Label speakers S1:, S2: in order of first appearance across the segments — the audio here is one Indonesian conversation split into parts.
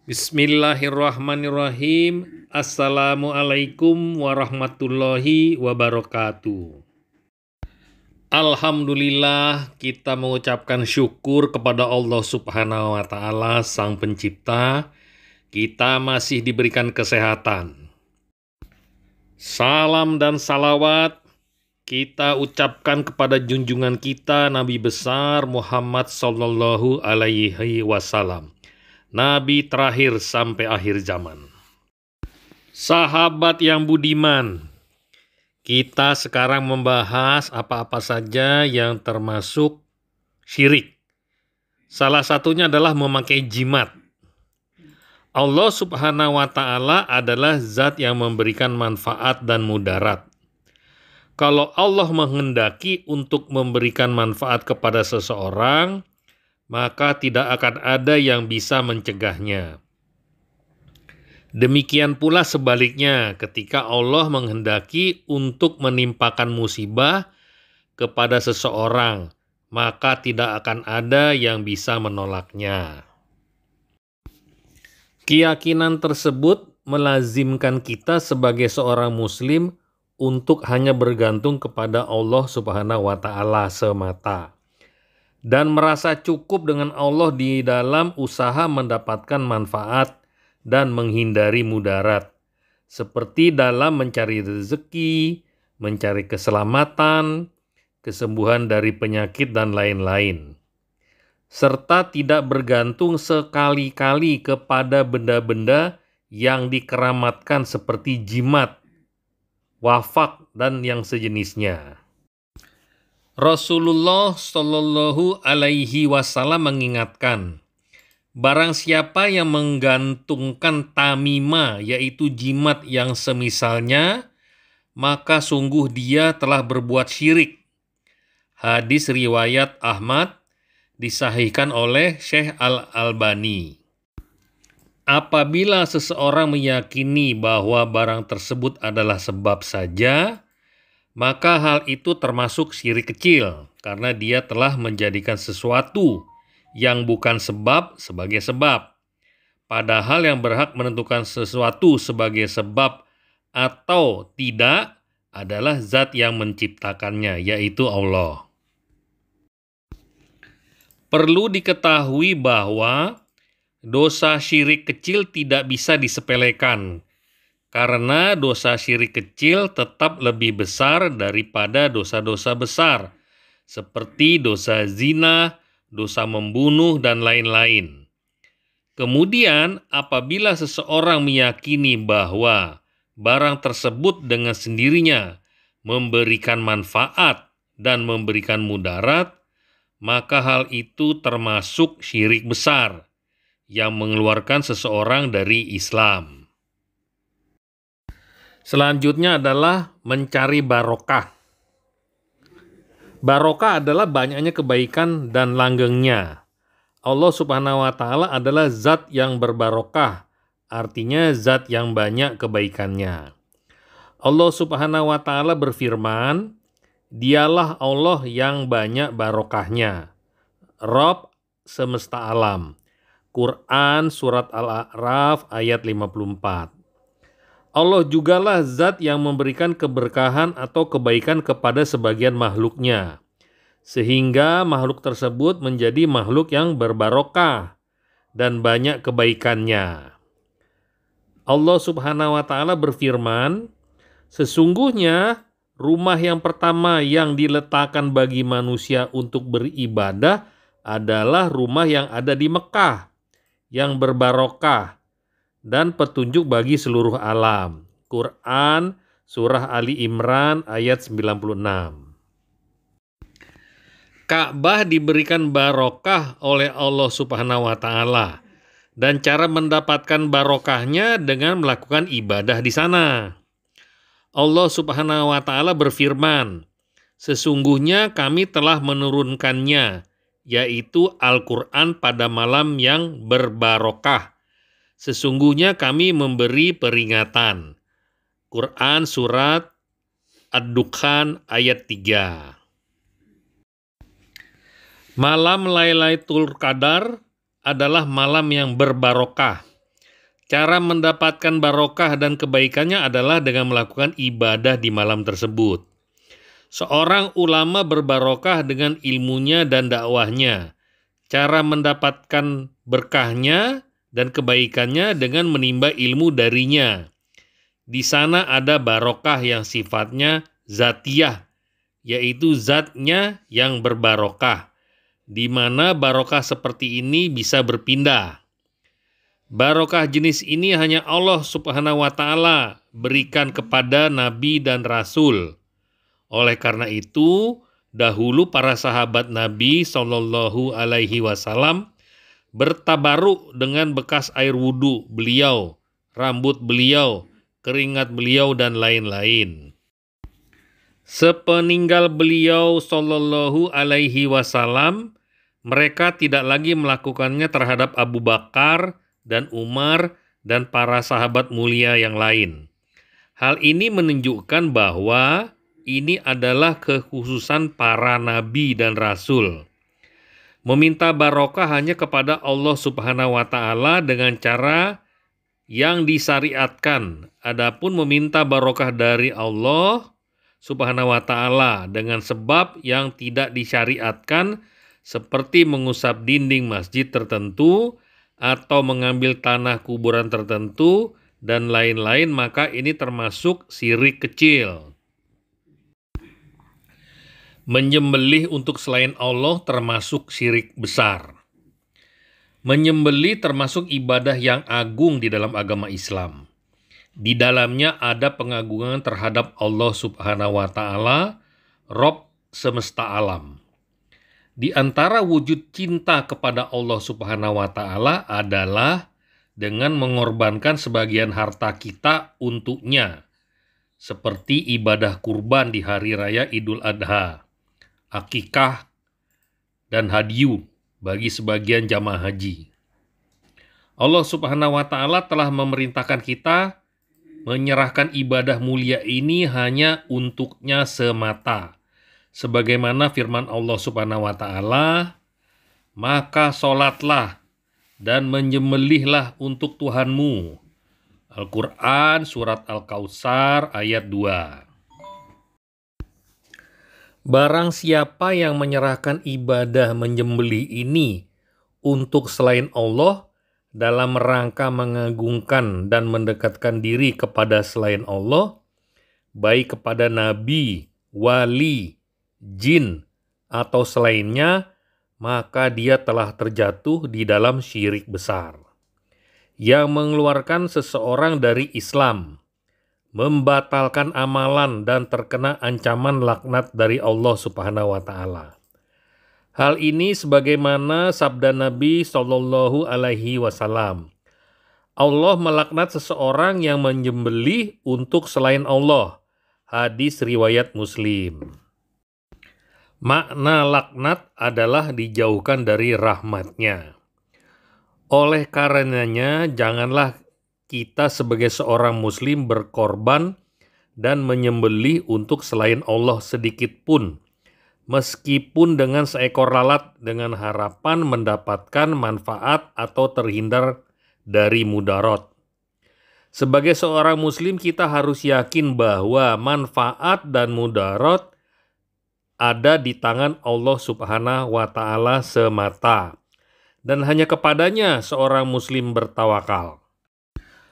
S1: Bismillahirrahmanirrahim. Assalamualaikum warahmatullahi wabarakatuh. Alhamdulillah, kita mengucapkan syukur kepada Allah Subhanahu wa Ta'ala, Sang Pencipta. Kita masih diberikan kesehatan. Salam dan salawat kita ucapkan kepada junjungan kita Nabi besar Muhammad Sallallahu Alaihi Wasallam, Nabi terakhir sampai akhir zaman. Sahabat yang budiman, kita sekarang membahas apa-apa saja yang termasuk syirik. Salah satunya adalah memakai jimat. Allah Subhanahu wa Ta'ala adalah zat yang memberikan manfaat dan mudarat. Kalau Allah menghendaki untuk memberikan manfaat kepada seseorang, maka tidak akan ada yang bisa mencegahnya. Demikian pula sebaliknya, ketika Allah menghendaki untuk menimpakan musibah kepada seseorang, maka tidak akan ada yang bisa menolaknya. Keyakinan tersebut melazimkan kita sebagai seorang muslim untuk hanya bergantung kepada Allah Subhanahu wa Ta'ala semata, dan merasa cukup dengan Allah di dalam usaha mendapatkan manfaat dan menghindari mudarat, seperti dalam mencari rezeki, mencari keselamatan, kesembuhan dari penyakit, dan lain-lain. Serta tidak bergantung sekali-kali kepada benda-benda yang dikeramatkan seperti jimat, wafak, dan yang sejenisnya. Rasulullah Shallallahu Alaihi Wasallam mengingatkan, barang siapa yang menggantungkan tamimah, yaitu jimat yang semisalnya, maka sungguh dia telah berbuat syirik. Hadis riwayat Ahmad, disahihkan oleh Syekh Al-Albani. Apabila seseorang meyakini bahwa barang tersebut adalah sebab saja, maka hal itu termasuk syirik kecil, karena dia telah menjadikan sesuatu yang bukan sebab sebagai sebab. Padahal yang berhak menentukan sesuatu sebagai sebab atau tidak adalah zat yang menciptakannya, yaitu Allah. Perlu diketahui bahwa dosa syirik kecil tidak bisa disepelekan, karena dosa syirik kecil tetap lebih besar daripada dosa-dosa besar, seperti dosa zina, dosa membunuh, dan lain-lain. Kemudian, apabila seseorang meyakini bahwa barang tersebut dengan sendirinya memberikan manfaat dan memberikan mudarat, maka hal itu termasuk syirik besar yang mengeluarkan seseorang dari Islam. Selanjutnya adalah mencari barokah. Barokah adalah banyaknya kebaikan dan langgengnya. Allah Subhanahu wa Ta'ala adalah zat yang berbarokah, artinya zat yang banyak kebaikannya. Allah Subhanahu wa Ta'ala berfirman, dialah Allah yang banyak barokahnya, Rabb semesta alam. Quran Surat Al-A'raf ayat 54. Allah jugalah zat yang memberikan keberkahan atau kebaikan kepada sebagian makhluknya, sehingga makhluk tersebut menjadi makhluk yang berbarokah dan banyak kebaikannya. Allah Subhanahu wa Ta'ala berfirman, sesungguhnya rumah yang pertama yang diletakkan bagi manusia untuk beribadah adalah rumah yang ada di Mekah, yang berbarokah dan petunjuk bagi seluruh alam. Quran Surah Ali Imran ayat 96. Ka'bah diberikan barokah oleh Allah Subhanahu wa Ta'ala, dan cara mendapatkan barokahnya dengan melakukan ibadah di sana. Allah Subhanahu wa Ta'ala berfirman, sesungguhnya kami telah menurunkannya, yaitu Al-Quran pada malam yang berbarokah. Sesungguhnya kami memberi peringatan. Quran Surat Ad-Dukhan ayat 3. Malam Lailatul Qadar adalah malam yang berbarokah, Cara mendapatkan barokah dan kebaikannya adalah dengan melakukan ibadah di malam tersebut. Seorang ulama berbarokah dengan ilmunya dan dakwahnya. Cara mendapatkan berkahnya dan kebaikannya dengan menimba ilmu darinya. Di sana ada barokah yang sifatnya zatiyah, yaitu zatnya yang berbarokah, di mana barokah seperti ini bisa berpindah. Barokah jenis ini hanya Allah Subhanahu wa Ta'ala berikan kepada nabi dan rasul. Oleh karena itu, dahulu para sahabat Nabi Shallallahu Alaihi Wasallam bertabaruk dengan bekas air wudhu beliau, rambut beliau, keringat beliau, dan lain-lain. Sepeninggal beliau Shallallahu Alaihi Wasallam, mereka tidak lagi melakukannya terhadap Abu Bakar dan Umar dan para sahabat mulia yang lain. Hal ini menunjukkan bahwa ini adalah kekhususan para nabi dan rasul. Meminta barokah hanya kepada Allah Subhanahu wa Ta'ala dengan cara yang disyariatkan. Adapun meminta barokah dari Allah Subhanahu wa Ta'ala dengan sebab yang tidak disyariatkan, seperti mengusap dinding masjid tertentu atau mengambil tanah kuburan tertentu dan lain-lain, maka ini termasuk syirik kecil. Menyembelih untuk selain Allah termasuk syirik besar. Menyembelih termasuk ibadah yang agung di dalam agama Islam. Di dalamnya ada pengagungan terhadap Allah Subhanahu wa Ta'ala, Rabb semesta alam. Di antara wujud cinta kepada Allah Subhanahu wa Ta'ala adalah dengan mengorbankan sebagian harta kita untuknya, seperti ibadah kurban di hari raya Idul Adha, akikah, dan hadyu bagi sebagian jamaah haji. Allah Subhanahu wa Ta'ala telah memerintahkan kita menyerahkan ibadah mulia ini hanya untuknya semata. Sebagaimana firman Allah Subhanahu wa Ta'ala, maka sholatlah dan menyembelihlah untuk Tuhanmu. Al-Quran Surat Al-Kautsar ayat 2. Barang siapa yang menyerahkan ibadah menyembelih ini untuk selain Allah dalam rangka mengagungkan dan mendekatkan diri kepada selain Allah, baik kepada nabi, wali, jin, atau selainnya, maka dia telah terjatuh di dalam syirik besar yang mengeluarkan seseorang dari Islam, membatalkan amalan, dan terkena ancaman laknat dari Allah Subhanahu wa Ta'ala. Hal ini sebagaimana sabda Nabi Shallallahu Alaihi Wasallam, Allah melaknat seseorang yang menyembelih untuk selain Allah. Hadis riwayat Muslim. Makna laknat adalah dijauhkan dari rahmatnya. Oleh karenanya, janganlah kita sebagai seorang muslim berkorban dan menyembelih untuk selain Allah sedikit pun, meskipun dengan seekor lalat, dengan harapan mendapatkan manfaat atau terhindar dari mudarat. Sebagai seorang muslim, kita harus yakin bahwa manfaat dan mudarat ada di tangan Allah Subhanahu wa Ta'ala semata, dan hanya kepadanya seorang muslim bertawakal.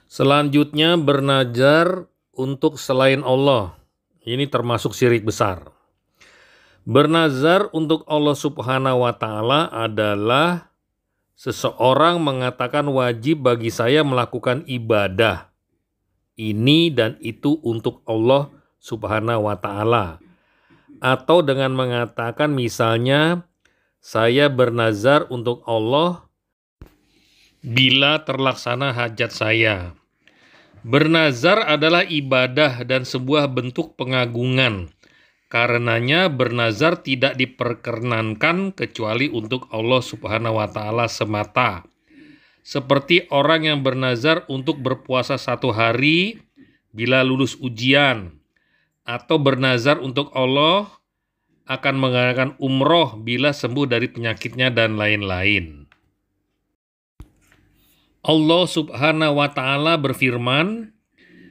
S1: Selanjutnya, bernazar untuk selain Allah. Ini termasuk syirik besar. Bernazar untuk Allah Subhanahu wa Ta'ala adalah seseorang mengatakan wajib bagi saya melakukan ibadah ini dan itu untuk Allah Subhanahu wa Ta'ala. Atau dengan mengatakan misalnya, saya bernazar untuk Allah bila terlaksana hajat saya. Bernazar adalah ibadah dan sebuah bentuk pengagungan. Karenanya bernazar tidak diperkenankan kecuali untuk Allah Subhanahu wa Ta'ala semata. Seperti orang yang bernazar untuk berpuasa 1 hari bila lulus ujian, atau bernazar untuk Allah akan mengadakan umroh bila sembuh dari penyakitnya, dan lain-lain. Allah Subhanahu wa Ta'ala berfirman,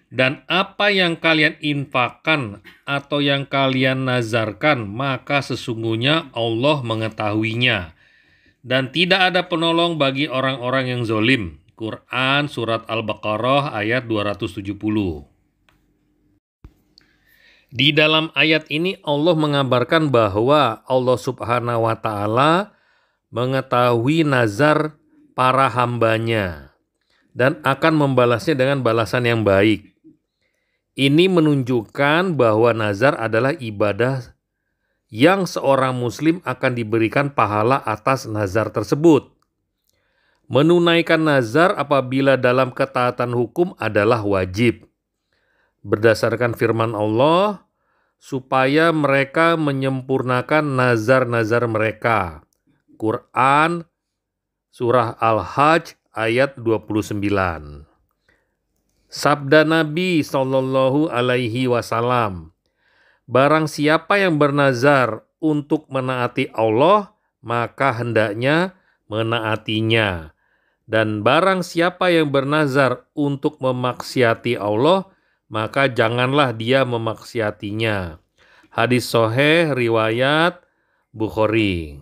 S1: "Dan apa yang kalian infakkan atau yang kalian nazarkan, maka sesungguhnya Allah mengetahuinya. Dan tidak ada penolong bagi orang-orang yang zolim." Quran Surat Al-Baqarah ayat 270. Di dalam ayat ini Allah mengabarkan bahwa Allah Subhanahu wa Ta'ala mengetahui nazar para hambanya dan akan membalasnya dengan balasan yang baik. Ini menunjukkan bahwa nazar adalah ibadah yang seorang muslim akan diberikan pahala atas nazar tersebut. Menunaikan nazar apabila dalam ketaatan hukum adalah wajib. Berdasarkan firman Allah, supaya mereka menyempurnakan nazar-nazar mereka. Quran Surah Al-Hajj ayat 29. Sabda Nabi Shallallahu Alaihi Wasallam, "Barang siapa yang bernazar untuk menaati Allah, maka hendaknya menaatinya. Dan barang siapa yang bernazar untuk memaksiati Allah, maka janganlah dia memaksiatinya." Hadis sahih riwayat Bukhari.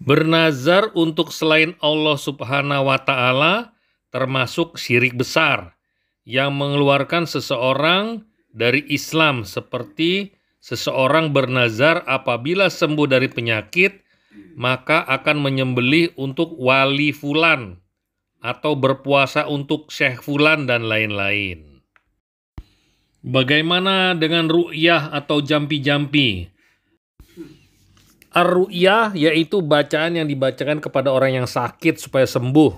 S1: Bernazar untuk selain Allah Subhanahu wa Ta'ala termasuk syirik besar yang mengeluarkan seseorang dari Islam, seperti seseorang bernazar apabila sembuh dari penyakit maka akan menyembelih untuk wali fulan atau berpuasa untuk syekh fulan dan lain-lain. Bagaimana dengan ru'yah atau jampi-jampi? Ar-ru'yah yaitu bacaan yang dibacakan kepada orang yang sakit supaya sembuh,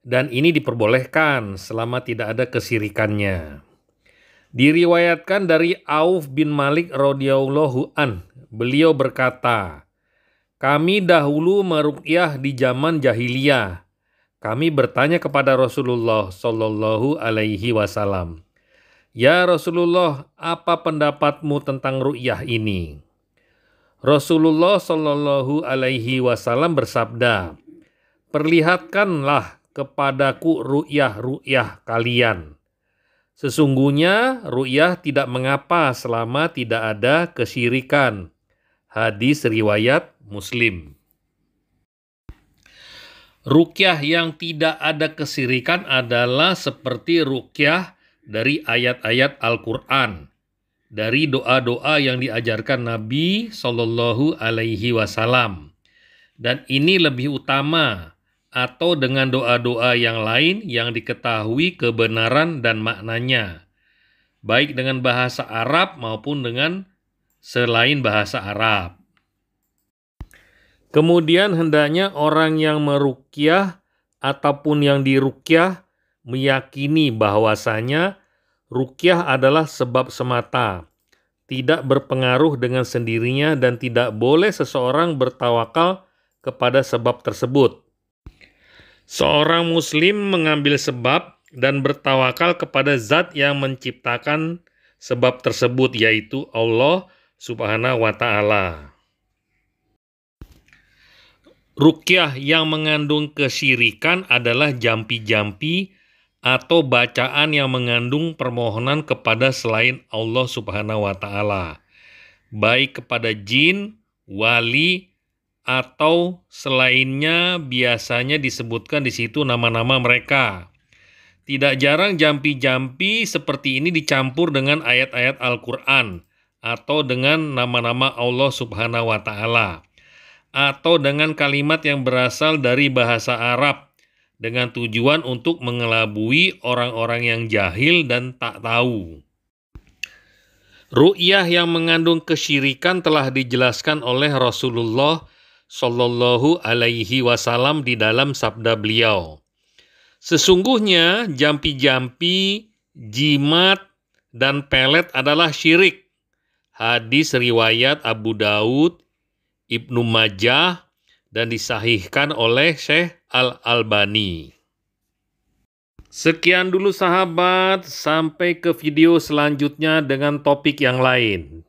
S1: dan ini diperbolehkan selama tidak ada kesirikannya. Diriwayatkan dari Auf bin Malik radhiyallahu an, beliau berkata, "Kami dahulu meruqyah di zaman jahiliyah. Kami bertanya kepada Rasulullah Shallallahu Alaihi Wasallam, 'Ya Rasulullah, apa pendapatmu tentang ru'yah ini?' Rasulullah Shallallahu Alaihi Wasallam bersabda, 'Perlihatkanlah kepadaku ru'yah kalian. Sesungguhnya ru'yah tidak mengapa selama tidak ada kesyirikan.' Hadis riwayat Muslim. Ruqyah yang tidak ada kesyirikan adalah seperti ruqyah dari ayat-ayat Al-Quran, dari doa-doa yang diajarkan Nabi Shallallahu Alaihi Wasallam, dan ini lebih utama atau dengan doa-doa yang lain yang diketahui kebenaran dan maknanya, baik dengan bahasa Arab maupun dengan selain bahasa Arab. Kemudian hendaknya orang yang meruqyah ataupun yang diruqyah meyakini bahwasanya ruqyah adalah sebab semata, tidak berpengaruh dengan sendirinya dan tidak boleh seseorang bertawakal kepada sebab tersebut. Seorang muslim mengambil sebab dan bertawakal kepada zat yang menciptakan sebab tersebut, yaitu Allah Subhanahu wa Ta'ala. Ruqyah yang mengandung kesyirikan adalah jampi-jampi atau bacaan yang mengandung permohonan kepada selain Allah Subhanahu wa Ta'ala, baik kepada jin, wali, atau selainnya. Biasanya disebutkan di situ nama-nama mereka. Tidak jarang jampi-jampi seperti ini dicampur dengan ayat-ayat Al-Quran atau dengan nama-nama Allah Subhanahu wa Ta'ala, atau dengan kalimat yang berasal dari bahasa Arab dengan tujuan untuk mengelabui orang-orang yang jahil dan tak tahu. Ru'yah yang mengandung kesyirikan telah dijelaskan oleh Rasulullah Shallallahu Alaihi Wasallam di dalam sabda beliau, "Sesungguhnya jampi-jampi, jimat, dan pelet adalah syirik." Hadis riwayat Abu Daud, Ibnu Majah, dan disahihkan oleh Syekh Al-Albani. Sekian dulu sahabat, sampai ke video selanjutnya dengan topik yang lain.